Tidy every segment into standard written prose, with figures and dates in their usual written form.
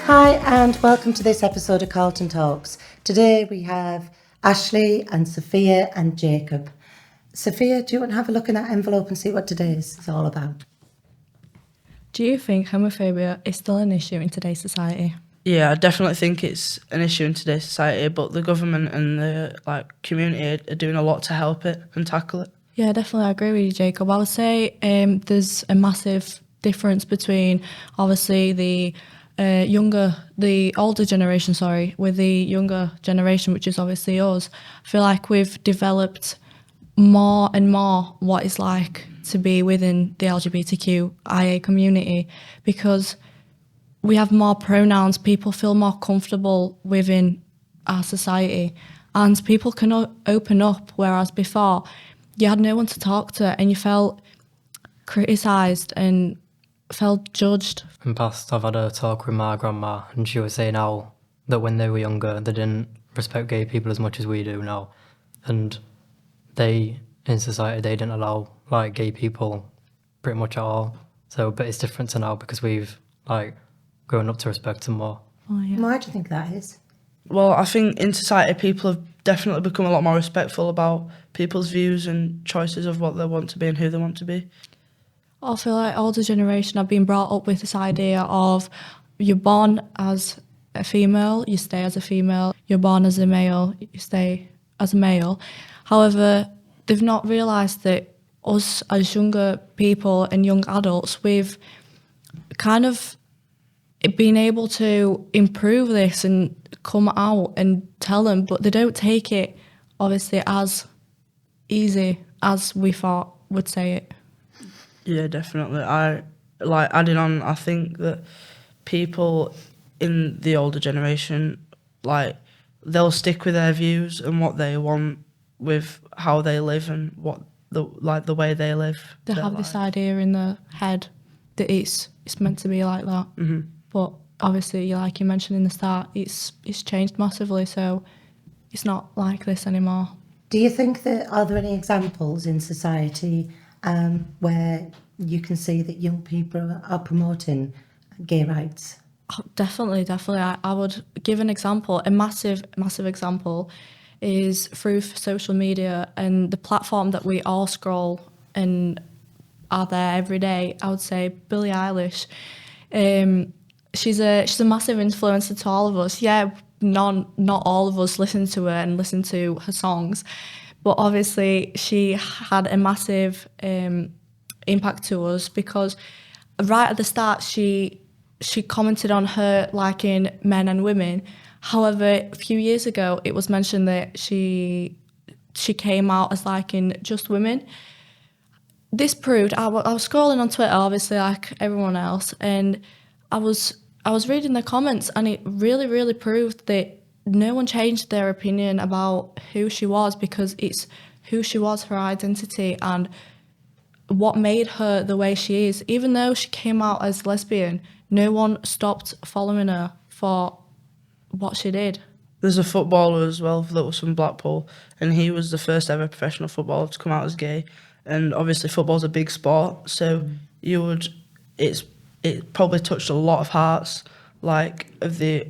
Hi and welcome to this episode of Carlton Talks. Today we have Ashley and Sophia and Jacob. Sophia, do you want to have a look in that envelope and see what today's is all about? Do you think homophobia is still an issue in today's society? Yeah, I definitely think it's an issue in today's society, but the government and the community are doing a lot to help it and tackle it. Yeah, definitely, I agree with you, Jacob. I would say there's a massive difference between obviously the older generation, with the younger generation, which is obviously us. I feel like we've developed more and more what it's like to be within the LGBTQIA community, because we have more pronouns, people feel more comfortable within our society, and people can open up, whereas before you had no one to talk to and you felt criticised and felt judged. In the past, I've had a talk with my grandma, and she was saying how that when they were younger, they didn't respect gay people as much as we do now. And in society, they didn't allow gay people pretty much at all. So, but it's different to now because we've grown up to respect them more. Oh, yeah. Why do you think that is? Well, I think in society people have definitely become a lot more respectful about people's views and choices of what they want to be and who they want to be. I feel like older generation have been brought up with this idea of you're born as a female, you stay as a female, you're born as a male, you stay as a male. However, they've not realised that us as younger people and young adults, we've kind of been able to improve this and come out and tell them, but they don't take it obviously as easy as we thought would say it. Yeah, definitely. Adding on, I think that people in the older generation, they'll stick with their views and what they want with how they live and what the way they live. They have this idea in their head that it's meant to be like that. Mm-hmm. But obviously, like you mentioned in the start, it's changed massively, so it's not like this anymore. Do you think that are there any examples in society where you can see that young people are promoting gay rights? Oh, definitely. I would give an example. A massive example is through social media and the platform that we all scroll and are there every day. I would say Billie Eilish. She's a massive influencer to all of us. Yeah, not all of us listen to her and listen to her songs, but obviously she had a massive impact to us because right at the start she commented on her liking men and women. However, a few years ago it was mentioned that she came out as liking just women. This proved, I was scrolling on Twitter obviously like everyone else, and I was reading the comments, and it really, really proved that no one changed their opinion about who she was, because it's who she was, her identity, and what made her the way she is. Even though she came out as lesbian, no one stopped following her for what she did. There's a footballer as well that was from Blackpool, and he was the first ever professional footballer to come out as gay. And obviously football's a big sport, so it probably touched a lot of hearts, of the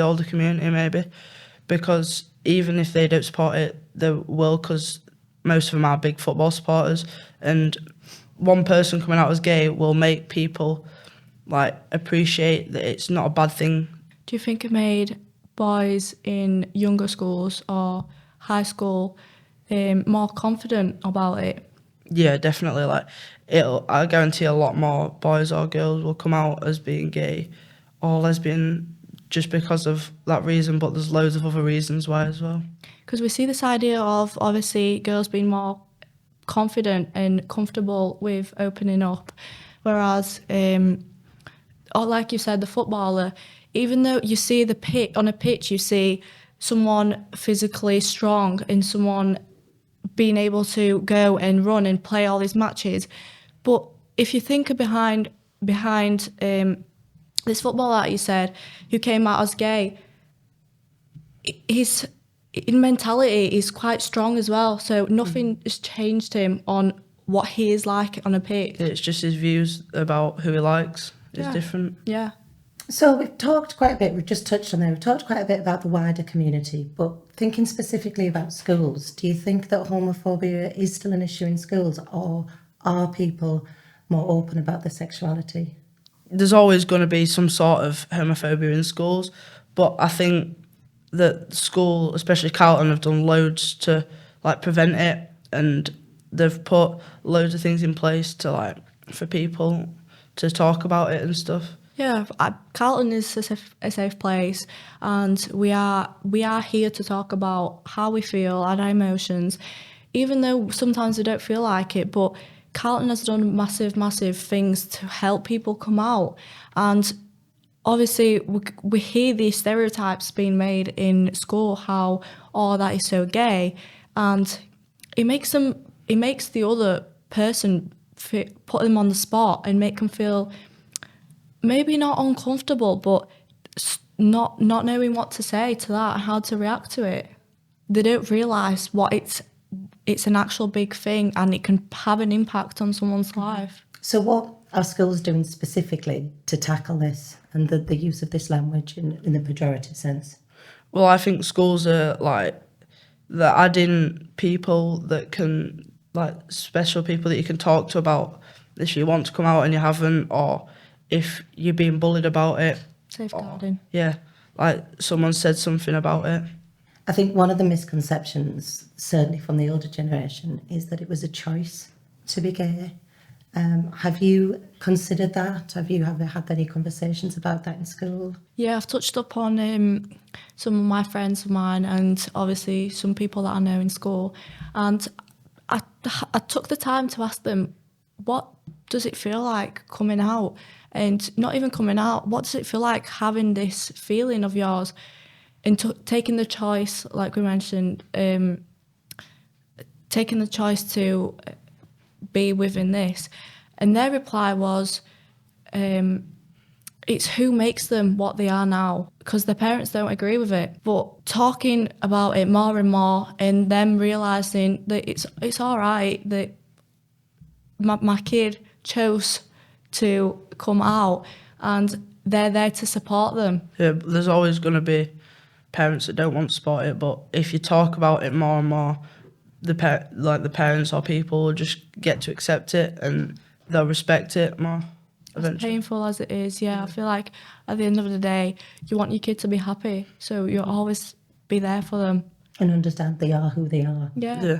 older community maybe, because even if they don't support it, they will, because most of them are big football supporters, and one person coming out as gay will make people appreciate that it's not a bad thing. Do you think it made boys in younger schools or high school more confident about it? Yeah, definitely. I guarantee a lot more boys or girls will come out as being gay or lesbian just because of that reason, but there's loads of other reasons why as well. Because we see this idea of obviously girls being more confident and comfortable with opening up, whereas, or like you said, the footballer, even though you see on a pitch, you see someone physically strong and someone being able to go and run and play all these matches. But if you think behind this footballer that you said, who came out as gay, his in mentality is quite strong as well. So nothing has changed him on what he is like on a pitch. It's just his views about who he likes is different. Yeah. So we've talked quite a bit, we've just touched on there, we've talked quite a bit about the wider community, but thinking specifically about schools, do you think that homophobia is still an issue in schools, or are people more open about their sexuality? There's always going to be some sort of homophobia in schools, but I think that school, especially Carlton, have done loads to like prevent it, and they've put loads of things in place to like for people to talk about it and stuff. Yeah, Carlton is a safe place, and we are here to talk about how we feel and our emotions, even though sometimes we don't feel like it. But Carlton has done massive things to help people come out, and obviously we hear these stereotypes being made in school, how that is so gay, and it makes the other person put them on the spot and make them feel maybe not uncomfortable, but not knowing what to say to that and how to react to it. They don't realise what it's an actual big thing, and it can have an impact on someone's life. So what are schools doing specifically to tackle this and the use of this language in the pejorative sense? Well, I think schools are like they're adding people that can like special people that you can talk to about if you want to come out and you haven't, or if you're being bullied about it. Safeguarding. Yeah, like someone said something about it. I think one of the misconceptions, certainly from the older generation, is that it was a choice to be gay. Have you considered that? Have you ever had any conversations about that in school? Yeah, I've touched up on some of my friends of mine, and obviously some people that I know in school, and I took the time to ask them, what does it feel like coming out? And not even coming out, what does it feel like having this feeling of yours and taking the choice, like we mentioned, taking the choice to be within this? And their reply was, it's who makes them what they are now, because their parents don't agree with it. But talking about it more and more, and them realising that it's all right that my kid chose to come out, and they're there to support them. Yeah, but there's always going to be parents that don't want to support it, but if you talk about it more and more, the parents or people will just get to accept it and they'll respect it more eventually. As painful as it is, yeah, I feel like at the end of the day, you want your kid to be happy, so you'll always be there for them. And understand they are who they are. Yeah.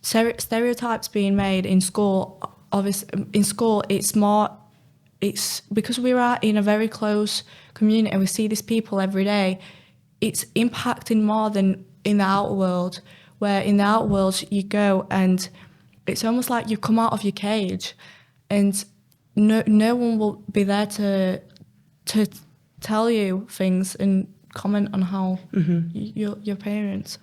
Stereotypes being made in school, obviously, in school, it's because we are in a very close community and we see these people every day, it's impacting more than in the outer world, where in the outer world you go and it's almost like you come out of your cage, and no one will be there to tell you things and comment on how your parents.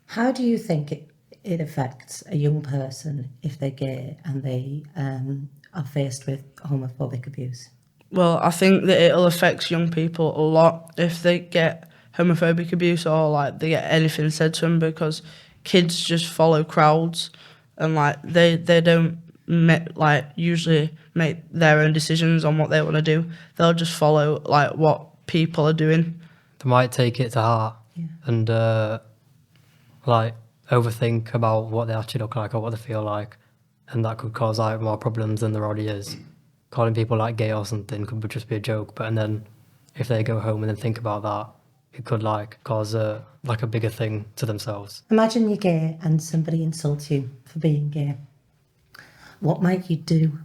How do you think it affects a young person if they're gay and they are faced with homophobic abuse? Well, I think that it'll affect young people a lot if they get homophobic abuse or like they get anything said to them, because kids just follow crowds and like they don't usually make their own decisions on what they want to do. They'll just follow like what people are doing. They might take it to heart and like overthink about what they actually look like or what they feel like, and that could cause like more problems than there already is. Calling people like gay or something could just be a joke, but and then if they go home and then think about that, it could like cause a bigger thing to themselves. Imagine you're gay and somebody insults you for being gay. What might you do?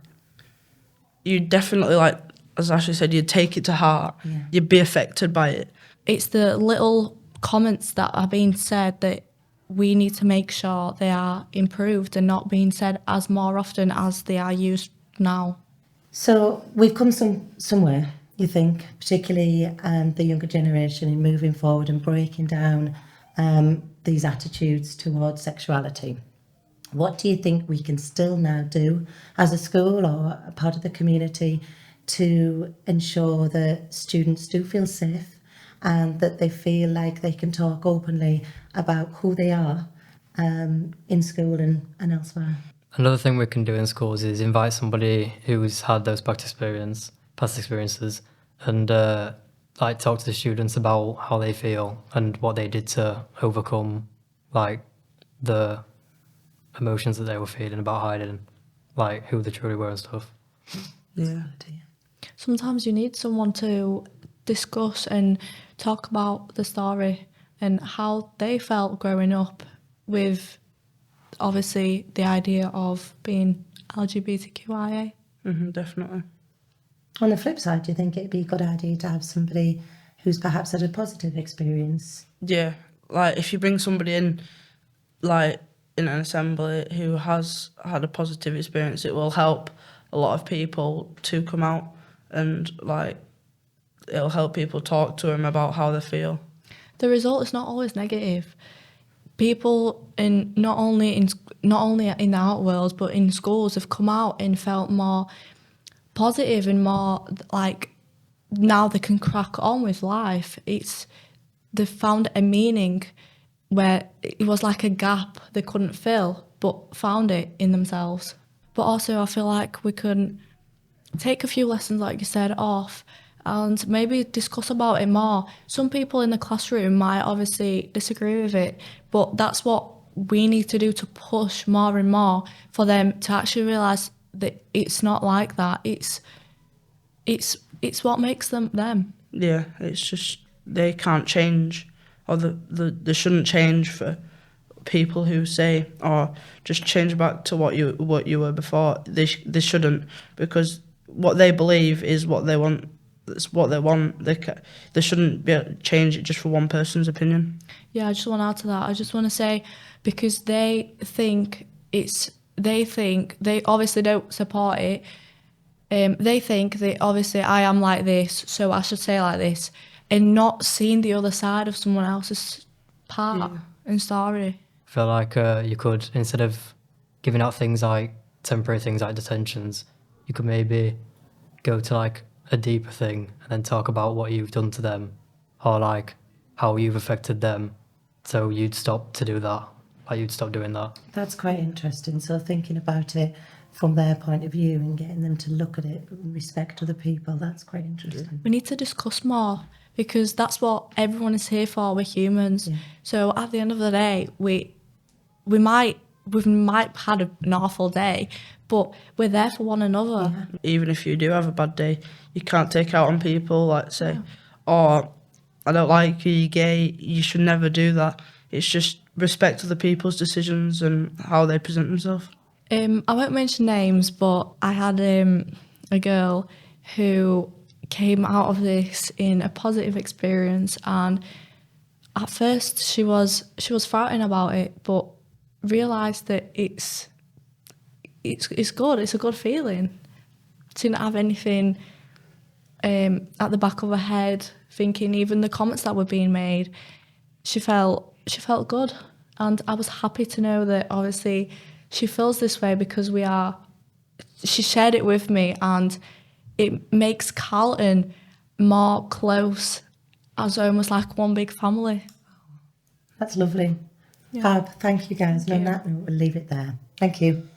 You definitely, like as Ashley said, you'd take it to heart. Yeah. You'd be affected by it. It's the little comments that are being said that we need to make sure they are improved and not being said as more often as they are used now. So we've come somewhere, you think, particularly the younger generation, in moving forward and breaking down these attitudes towards sexuality. What do you think we can still now do as a school or a part of the community to ensure that students do feel safe and that they feel like they can talk openly about who they are in school and elsewhere? Another thing we can do in schools is invite somebody who's had those past experiences and like talk to the students about how they feel and what they did to overcome like the emotions that they were feeling about hiding like who they truly were and stuff. Yeah. Sometimes you need someone to discuss and talk about the story and how they felt growing up with obviously the idea of being LGBTQIA. Definitely. On the flip side, do you think it'd be a good idea to have somebody who's perhaps had a positive experience? Yeah, like if you bring somebody in, like in an assembly who has had a positive experience, it will help a lot of people to come out, and like it'll help people talk to them about how they feel. The result is not always negative. People in not only in the art world but in schools have come out and felt more positive and more like now they can crack on with life. They've found a meaning where it was like a gap they couldn't fill, but found it in themselves. But also I feel like we can take a few lessons, like you said, off and maybe discuss about it more. Some people in the classroom might obviously disagree with it, but that's what we need to do to push more and more for them to actually realise that it's not like that. It's what makes them them. Yeah, it's just they can't change, or they shouldn't change for people who say, "Oh, just change back to what you were before." They shouldn't, because what they believe is what they want. It's what they want. They shouldn't be able to change it just for one person's opinion. Yeah, I just want to add to that. I just want to say, because they obviously don't support it. They think that obviously I am like this, so I should say like this, and not seeing the other side of someone else's part and story. I feel like you could, instead of giving out things like temporary things like detentions, you could maybe go to like a deeper thing and then talk about what you've done to them or like how you've affected them, so you'd stop to do that, like you'd stop doing that. That's quite interesting. So thinking about it from their point of view and getting them to look at it and respect other people, that's quite interesting. We need to discuss more because that's what everyone is here for. We're humans. Yeah. So at the end of the day, we might have had an awful day, but we're there for one another. Yeah. Even if you do have a bad day, you can't take out on people, like say, "Oh, I don't like you, you're gay." You should never do that. It's just respect other people's decisions and how they present themselves. I won't mention names, but I had a girl who came out of this in a positive experience, and at first she was frightened about it, but realised that it's good. It's a good feeling. She didn't have anything at the back of her head, thinking even the comments that were being made. She felt good, and I was happy to know that obviously she feels this way because she shared it with me, and it makes Carlton more close as almost like one big family. That's lovely. Yeah. Fab, thank you guys. And on that note, we'll leave it there. Thank you.